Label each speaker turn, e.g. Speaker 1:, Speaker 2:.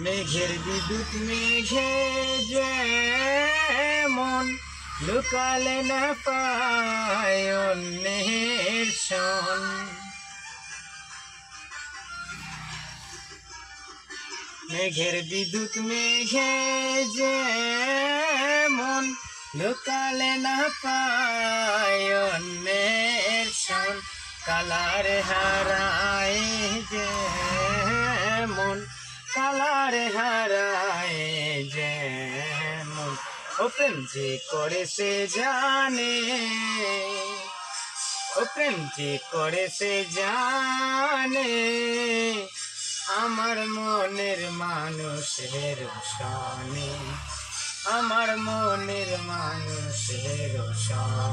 Speaker 1: মেঘের বিদ্যুৎ মেঘে যেমন লুকালে না পায় অন্যের শোন। মেঘের বিদ্যুৎ মেঘে যেমন লুকালে না পায় অন্যের শোন। কালার হারায় যেমন, কালার হারায় যেমন, ও প্রেম যে করে সে জানে, ও প্রেম যে করে সে জানে। আমার মনের মানুষের সনে, আমার মনের মানুষের সনে।